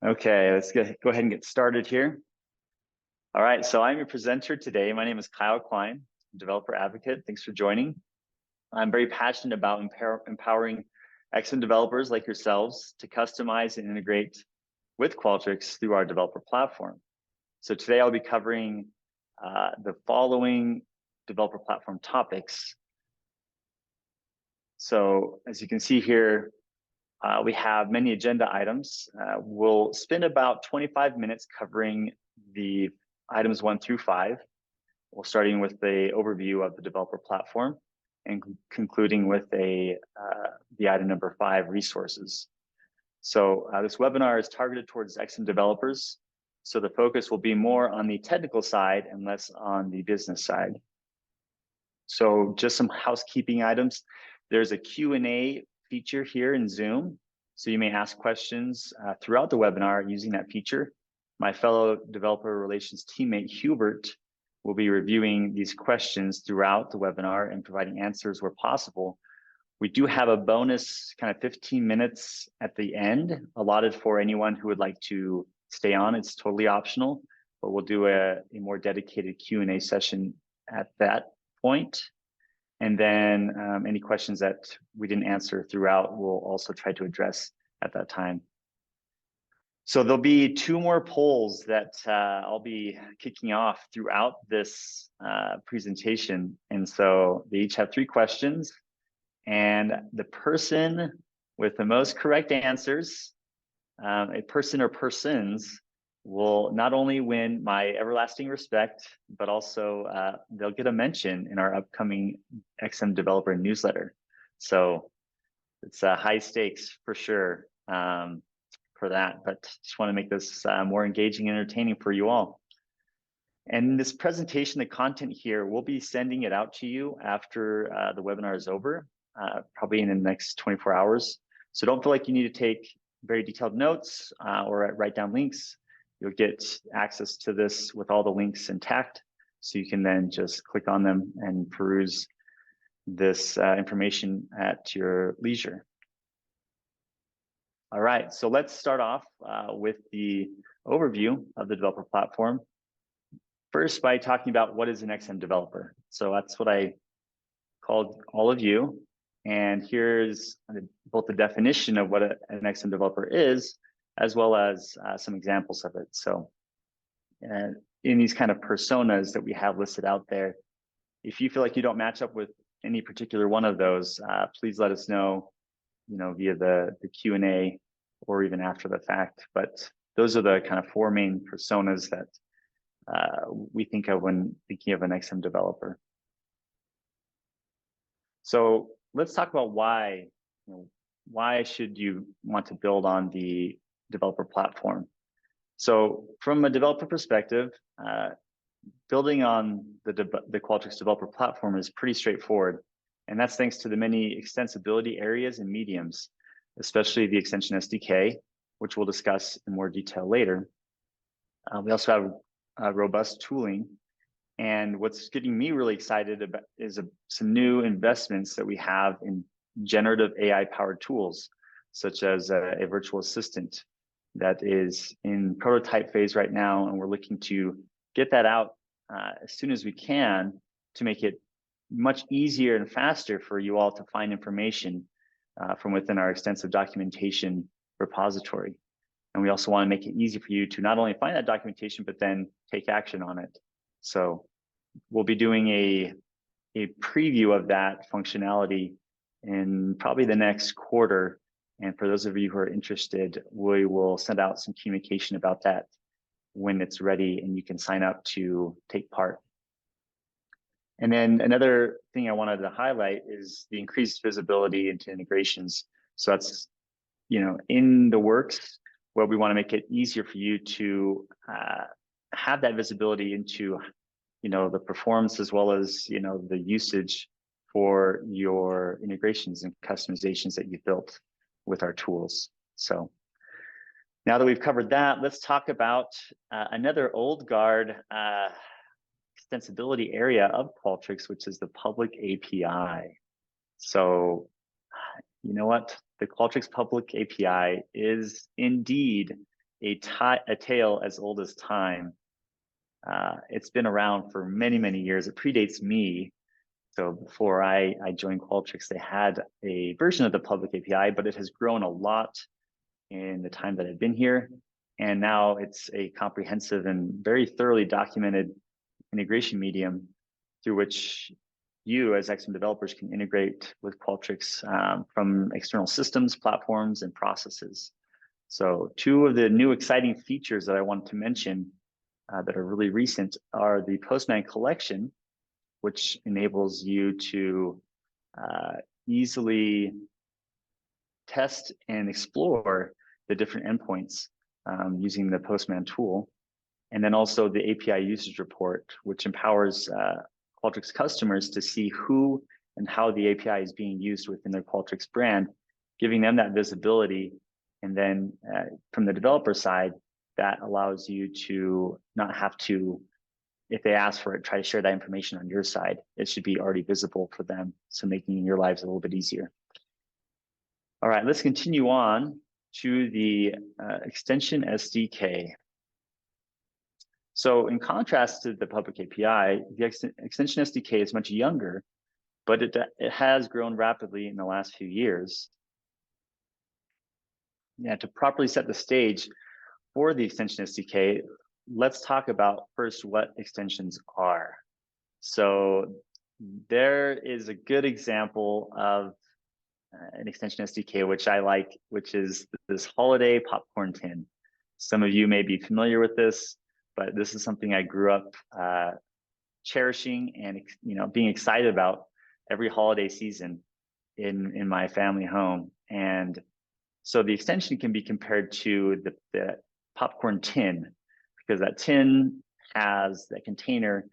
Okay, let's go ahead and get started here. All right, so I'm your presenter today. My name is Kyle Klein, developer advocate. Thanks for joining. I'm very passionate about empowering XM developers like yourselves to customize and integrate with Qualtrics through our developer platform. So today I'll be covering the following developer platform topics. So as you can see here, we have many agenda items. We'll spend about 25 minutes covering the items 1 through 5. We'll starting with the overview of the developer platform and concluding with the item number 5, resources. So this webinar is targeted towards XM developers. So the focus will be more on the technical side and less on the business side. So just some housekeeping items. There's a Q&A feature here in Zoom. So you may ask questions throughout the webinar using that feature. My fellow developer relations teammate, Hubert, will be reviewing these questions throughout the webinar and providing answers where possible. We do have a bonus kind of 15 minutes at the end allotted for anyone who would like to stay on. It's totally optional, but we'll do a more dedicated Q&A session at that point. And then any questions that we didn't answer throughout, we'll also try to address at that time. So there'll be 2 more polls that I'll be kicking off throughout this presentation. And so they each have 3 questions. And the person with the most correct answers, a person or persons, will not only win my everlasting respect, but also they'll get a mention in our upcoming XM developer newsletter. So it's high stakes for sure for that, but just want to make this more engaging and entertaining for you all. And this presentation, the content here, we'll be sending it out to you after the webinar is over, probably in the next 24 hours. So don't feel like you need to take very detailed notes or write down links. You'll get access to this with all the links intact, so you can then just click on them and peruse this information at your leisure. All right, so let's start off with the overview of the developer platform. First, by talking about what is an XM developer. So that's what I called all of you. And here's both the definition of what an XM developer is, as well as some examples of it. So in these kind of personas that we have listed out there, if you feel like you don't match up with any particular one of those, please let us know, via the Q&A or even after the fact. But those are the kind of 4 main personas that we think of when thinking of an XM developer. So let's talk about why. Why should you want to build on the developer platform? So from a developer perspective, building on the Qualtrics developer platform is pretty straightforward. And that's thanks to the many extensibility areas and mediums, especially the extension SDK, which we'll discuss in more detail later. We also have robust tooling. And what's getting me really excited about is some new investments that we have in generative AI powered tools, such as a virtual assistant that is in prototype phase right now. And we're looking to get that out as soon as we can to make it much easier and faster for you all to find information from within our extensive documentation repository. And we also want to make it easy for you to not only find that documentation, but then take action on it. So we'll be doing a preview of that functionality in probably the next quarter. And for those of you who are interested, we will send out some communication about that when it's ready and you can sign up to take part. And then another thing I wanted to highlight is the increased visibility into integrations. So that's, in the works, where we want to make it easier for you to have that visibility into, the performance as well as, the usage for your integrations and customizations that you've built with our tools. So now that we've covered that, let's talk about another old guard extensibility area of Qualtrics, which is the public API. So you know what? The Qualtrics public API is indeed a tale as old as time. It's been around for many, many years. It predates me. So before I joined Qualtrics, they had a version of the public API, but it has grown a lot in the time that I've been here. And now it's a comprehensive and very thoroughly documented integration medium through which you as XM developers can integrate with Qualtrics from external systems, platforms, and processes. So two of the new exciting features that I wanted to mention that are really recent are the Postman collection, which enables you to easily test and explore the different endpoints using the Postman tool. And then also the API usage report, which empowers Qualtrics customers to see who and how the API is being used within their Qualtrics brand, giving them that visibility. And then from the developer side, that allows you to not have to, if they ask for it, try to share that information on your side. It should be already visible for them, so making your lives a little bit easier. All right, let's continue on to the extension SDK. So in contrast to the public API, the extension SDK is much younger, but it has grown rapidly in the last few years. Yeah, to properly set the stage for the extension SDK, let's talk about first what extensions are. So there is a good example of an extension SDK, which I like, which is this holiday popcorn tin. Some of you may be familiar with this, but this is something I grew up cherishing and being excited about every holiday season in my family home. And so the extension can be compared to the popcorn tin, because that tin has that container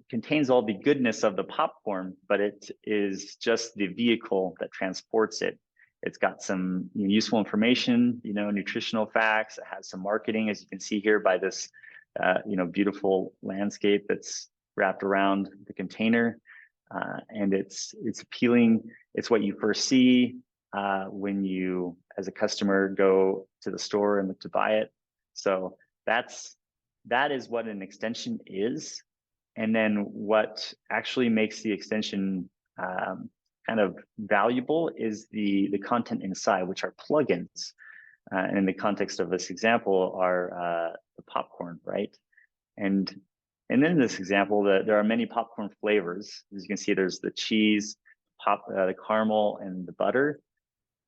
contains all the goodness of the popcorn, but it is just the vehicle that transports it. It's got some useful information, nutritional facts. It has some marketing, as you can see here by this, beautiful landscape that's wrapped around the container, and it's appealing. It's what you first see when you, as a customer, go to the store and look to buy it. So that is what an extension is. And then what actually makes the extension kind of valuable is the content inside, which are plugins. And in the context of this example are the popcorn, right? And in this example, there are many popcorn flavors. As you can see, there's the cheese, the caramel, and the butter.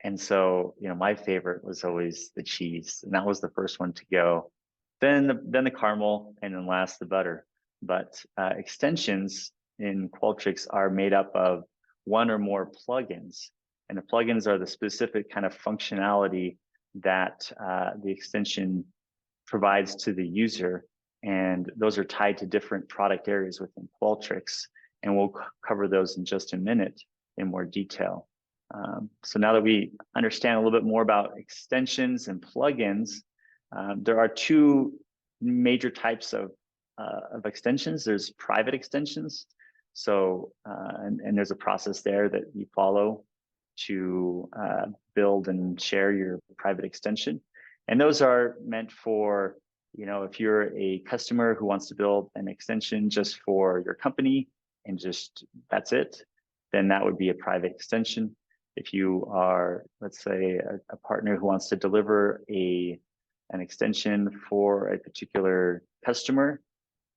And so, my favorite was always the cheese, and that was the first one to go. Then the caramel, and then last the butter. But extensions in Qualtrics are made up of one or more plugins, and the plugins are the specific kind of functionality that the extension provides to the user, and those are tied to different product areas within Qualtrics, and we'll cover those in just a minute in more detail. So now that we understand a little bit more about extensions and plugins, there are two major types of extensions. There's private extensions. So, and there's a process there that you follow to build and share your private extension. And those are meant for, if you're a customer who wants to build an extension just for your company and just that's it, then that would be a private extension. If you are, let's say, a partner who wants to deliver an extension for a particular customer,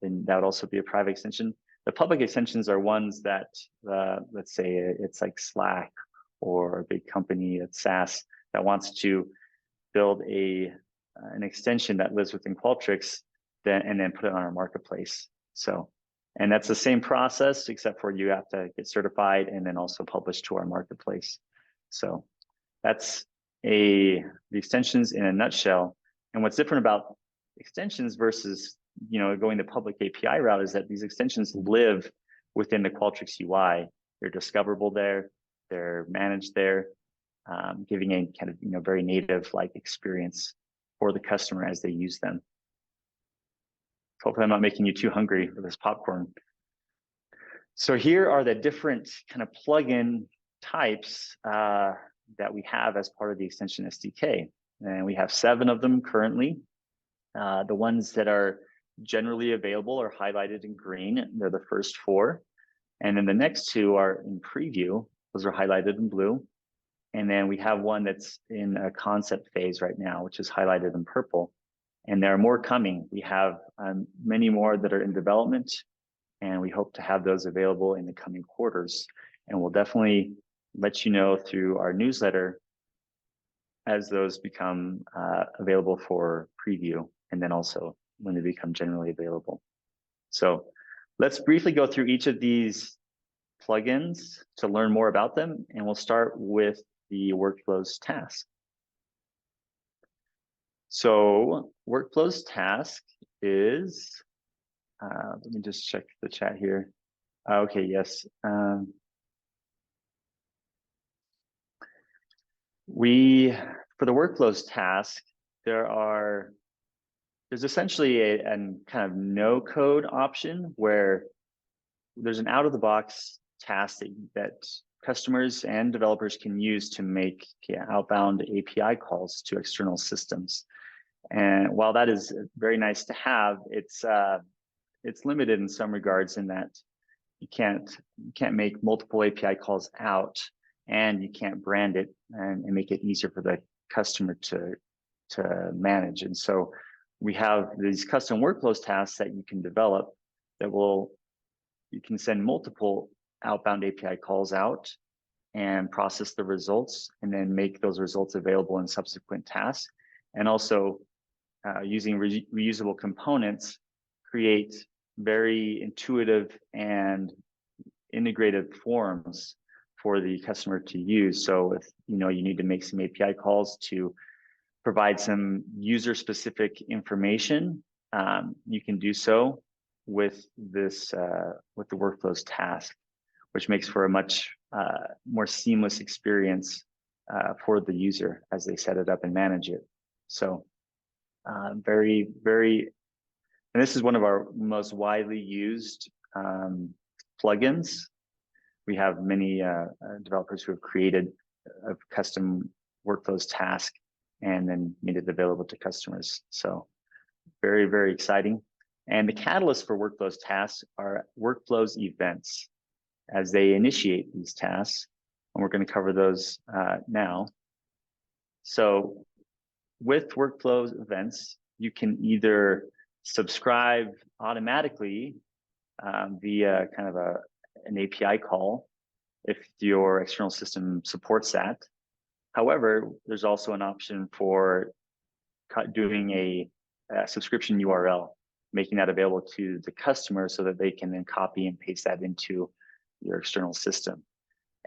then that would also be a private extension. The public extensions are ones that, let's say it's like Slack or a big company at SaaS that wants to build an extension that lives within Qualtrics, and then put it on our marketplace. So, and that's the same process, except for you have to get certified and then also publish to our marketplace. So that's the extensions in a nutshell. And what's different about extensions versus going the public API route is that these extensions live within the Qualtrics UI. They're discoverable there, they're managed there, giving a kind of very native-like experience for the customer as they use them. Hopefully I'm not making you too hungry for this popcorn. So here are the different kind of plugin types that we have as part of the extension SDK. and we have 7 of them currently. The ones that are generally available are highlighted in green. They're the first 4. And then the next 2 are in preview. Those are highlighted in blue. And then we have one that's in a concept phase right now, which is highlighted in purple. And there are more coming. We have many more that are in development, and we hope to have those available in the coming quarters. And we'll definitely let you know through our newsletter as those become available for preview, and then also when they become generally available. So let's briefly go through each of these plugins to learn more about them, and we'll start with the workflows task. So workflows task is, let me just check the chat here. Okay, yes. For the workflows task, there's essentially a kind of no code option where there's an out-of-the-box task that customers and developers can use to make outbound API calls to external systems. And while that is very nice to have, it's limited in some regards in that you can't make multiple API calls out, and you can't brand it and make it easier for the customer to manage. And so we have these custom workflows tasks that you can develop that you can send multiple outbound API calls out and process the results, and then make those results available in subsequent tasks. And also using reusable components, create very intuitive and integrated forms for the customer to use. So if you need to make some API calls to provide some user-specific information, you can do so with this with the workflows task, which makes for a much more seamless experience for the user as they set it up and manage it. So very, very, and this is one of our most widely used plugins. We have many developers who have created a custom workflows task and then made it available to customers. So very, very exciting. And the catalyst for workflows tasks are workflows events as they initiate these tasks. And we're going to cover those now. So with workflows events, you can either subscribe automatically via kind of an API call if your external system supports that. However, there's also an option for doing a subscription URL, making that available to the customer so that they can then copy and paste that into your external system.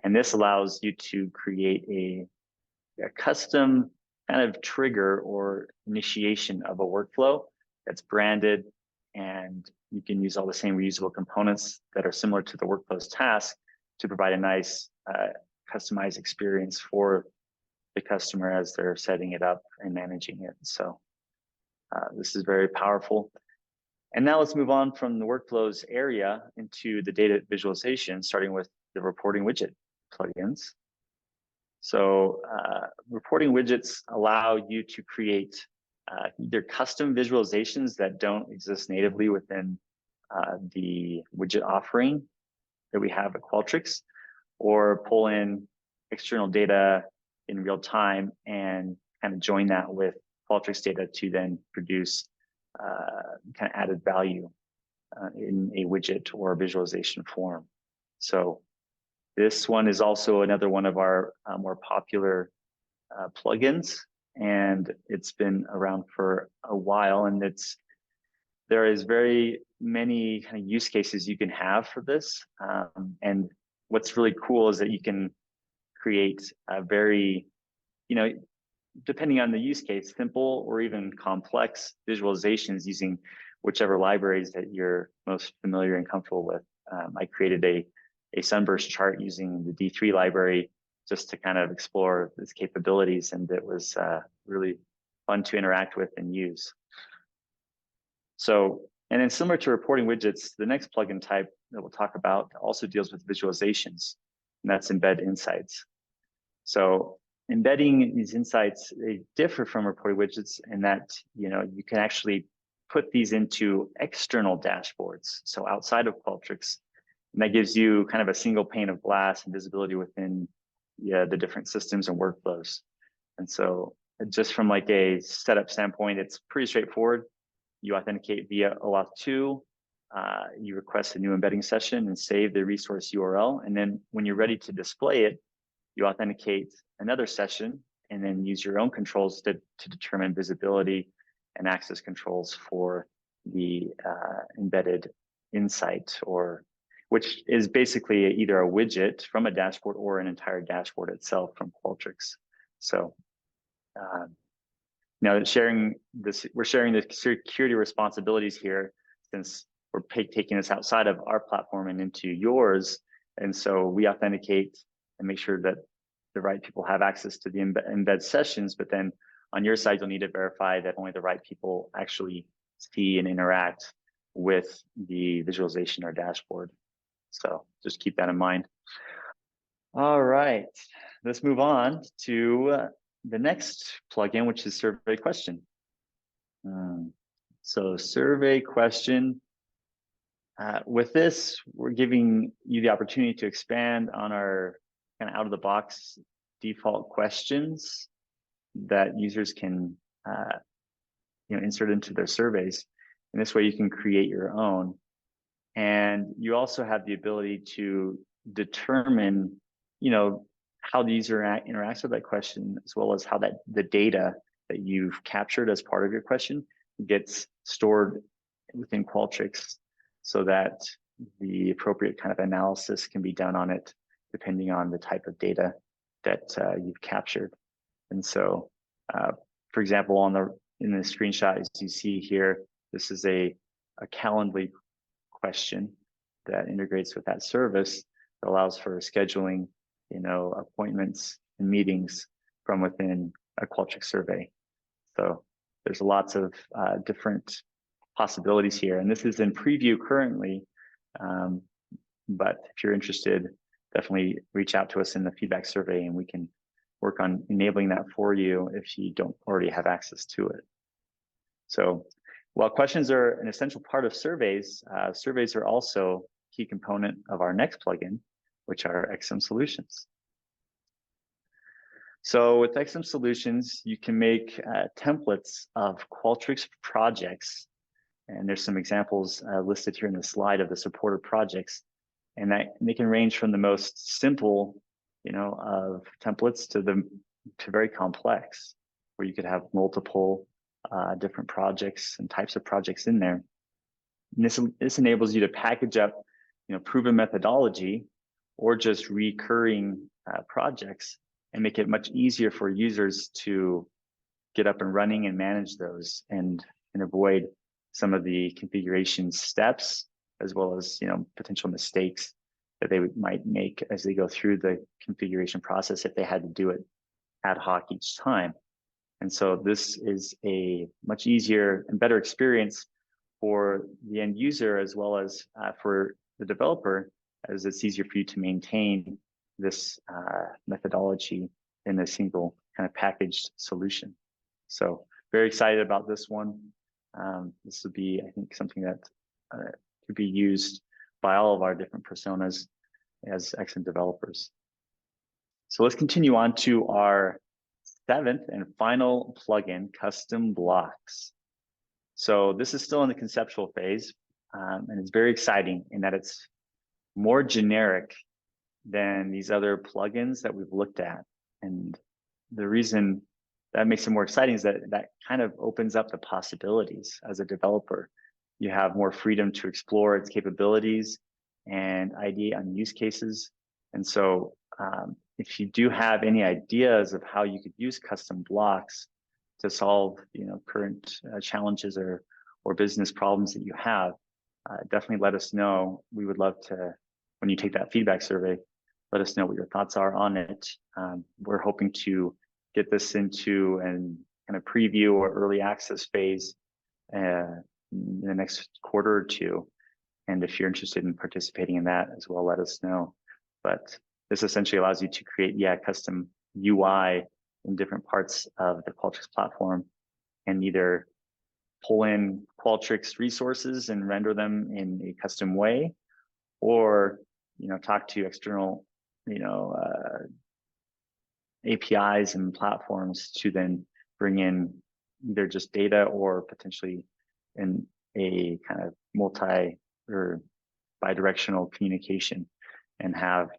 And this allows you to create a custom kind of trigger or initiation of a workflow that's branded, and you can use all the same reusable components that are similar to the workflows task to provide a nice customized experience for the customer as they're setting it up and managing it. So this is very powerful. And now let's move on from the workflows area into the data visualization, starting with the reporting widget plugins. So reporting widgets allow you to create either custom visualizations that don't exist natively within the widget offering that we have at Qualtrics, or pull in external data in real time and kind of join that with Qualtrics data to then produce kind of added value in a widget or a visualization form. So this one is also another one of our more popular plugins, and it's been around for a while, and there is very many kind of use cases you can have for this. And what's really cool is that you can create a very, depending on the use case, simple or even complex visualizations using whichever libraries that you're most familiar and comfortable with. I created a sunburst chart using the D3 library just to kind of explore its capabilities, and it was really fun to interact with and use. So, and then similar to reporting widgets, the next plugin type that we'll talk about also deals with visualizations, and that's embed insights. So embedding these insights, they differ from reporting widgets in that, you can actually put these into external dashboards. So outside of Qualtrics, and that gives you kind of a single pane of glass and visibility within the different systems and workflows. And so just from like a setup standpoint, it's pretty straightforward. You authenticate via OAuth 2, you request a new embedding session and save the resource URL. And then when you're ready to display it, you authenticate another session and then use your own controls to determine visibility and access controls for the embedded insight, which is basically either a widget from a dashboard or an entire dashboard itself from Qualtrics. So now that we're sharing the security responsibilities here, since we're taking this outside of our platform and into yours. And so we authenticate and make sure that the right people have access to the embed sessions, but then on your side, you'll need to verify that only the right people actually see and interact with the visualization or dashboard. So just keep that in mind. All right, let's move on to the next plugin, which is survey question. So survey question. With this, we're giving you the opportunity to expand on our kind of out-of-the-box default questions that users can insert into their surveys. And this way you can create your own. And you also have the ability to determine, how the user interacts with that question, as well as how the data that you've captured as part of your question gets stored within Qualtrics, so that the appropriate kind of analysis can be done on it, depending on the type of data that you've captured. And so, for example, in the screenshot, as you see here, this is a Calendly question that integrates with that service that allows for scheduling, appointments and meetings from within a Qualtrics survey. So there's lots of different possibilities here, and this is in preview currently. But if you're interested, definitely reach out to us in the feedback survey, and we can work on enabling that for you if you don't already have access to it. So while questions are an essential part of surveys, surveys are also a key component of our next plugin, which are XM Solutions. So with XM Solutions, you can make templates of Qualtrics projects. And there's some examples listed here in the slide of the supported projects. And they can range from the most simple, of templates to very complex, where you could have multiple different projects and types of projects in there. And this enables you to package up, proven methodology or just recurring projects, and make it much easier for users to get up and running and manage those, and avoid some of the configuration steps, as well as potential mistakes that they might make as they go through the configuration process if they had to do it ad hoc each time. And so this is a much easier and better experience for the end user, as well as for the developer, as it's easier for you to maintain this methodology in a single kind of packaged solution. So very excited about this one. This would be, I think, something that could be used by all of our different personas as XM developers. So let's continue on to our 7th and final plugin, Custom Blocks. So this is still in the conceptual phase, and it's very exciting in that it's more generic than these other plugins that we've looked at. And the reason that makes it more exciting is that kind of opens up the possibilities as a developer. You have more freedom to explore its capabilities and ideate on use cases. And so if you do have any ideas of how you could use custom blocks to solve current challenges or business problems that you have, definitely let us know. We would love to, when you take that feedback survey, let us know what your thoughts are on it. We're hoping to get this into an kind of preview or early access phase in the next quarter or two. And if you're interested in participating in that as well, let us know. But this essentially allows you to create, custom UI in different parts of the Qualtrics platform and either pull in Qualtrics resources and render them in a custom way, or talk to external APIs and platforms to then bring in either just data or potentially in a kind of multi or bi-directional communication and have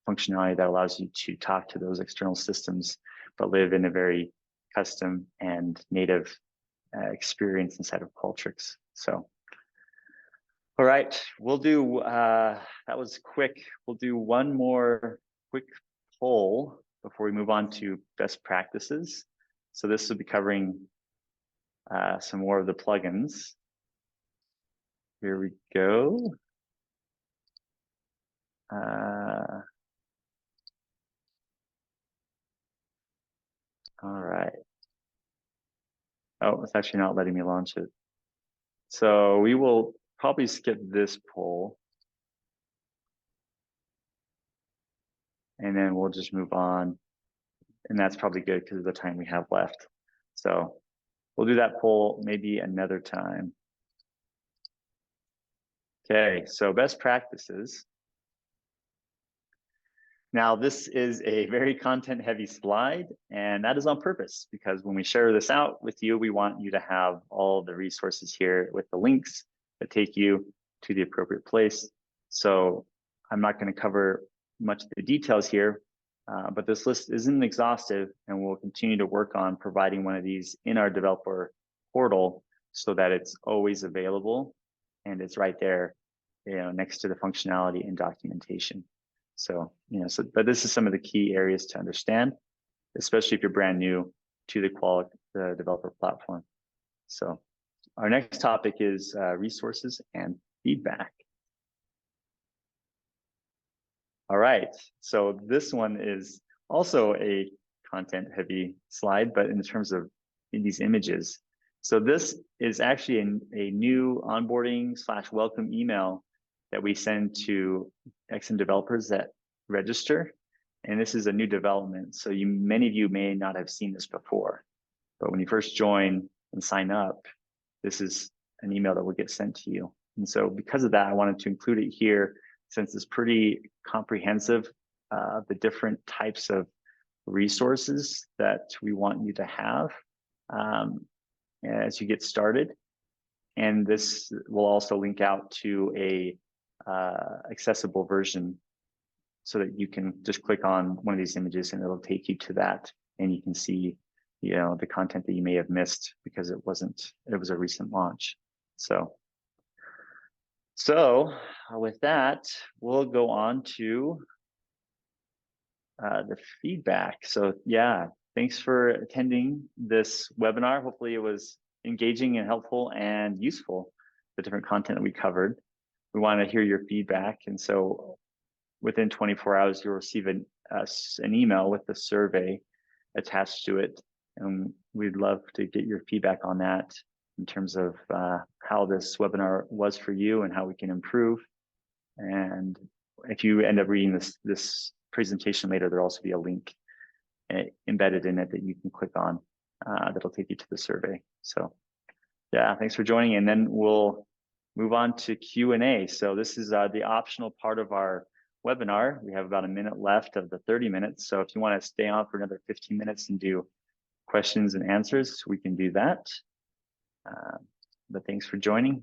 functionality that allows you to talk to those external systems, but live in a very custom and native experience inside of Qualtrics. So, all right, we'll do, that was quick. We'll do one more quick poll before we move on to best practices. So this will be covering some more of the plugins. Here we go. All right. Oh, it's actually not letting me launch it. So we will probably skip this poll. And then we'll just move on. And that's probably good because of the time we have left. So we'll do that poll maybe another time. Okay, so best practices. Now, this is a very content-heavy slide, and that is on purpose because when we share this out with you, we want you to have all the resources here with the links that take you to the appropriate place. So I'm not going to cover much of the details here, but this list isn't exhaustive, and we'll continue to work on providing one of these in our developer portal so that it's always available and it's right there, next to the functionality and documentation. So, but this is some of the key areas to understand, especially if you're brand new to the developer platform. So our next topic is resources and feedback. All right, so this one is also a content heavy slide, but in terms of these images. So this is actually a new onboarding/welcome email that we send to XM developers that register. And this is a new development. So many of you may not have seen this before, but when you first join and sign up, this is an email that will get sent to you. And so because of that, I wanted to include it here since it's pretty comprehensive, the different types of resources that we want you to have as you get started. And this will also link out to a accessible version so that you can just click on one of these images and it'll take you to that, and you can see the content that you may have missed because it was a recent launch. So with that, we'll go on to the feedback. So yeah, thanks for attending this webinar. Hopefully it was engaging and helpful and useful, the different content that we covered. We want to hear your feedback. And so within 24 hours, you'll receive an email with the survey attached to it. And we'd love to get your feedback on that in terms of how this webinar was for you and how we can improve. And if you end up reading this presentation later, there'll also be a link embedded in it that you can click on that'll take you to the survey. So yeah, thanks for joining. And then we'll move on to Q&A. So this is the optional part of our webinar. We have about a minute left of the 30 minutes. So if you want to stay on for another 15 minutes and do questions and answers, we can do that. But thanks for joining.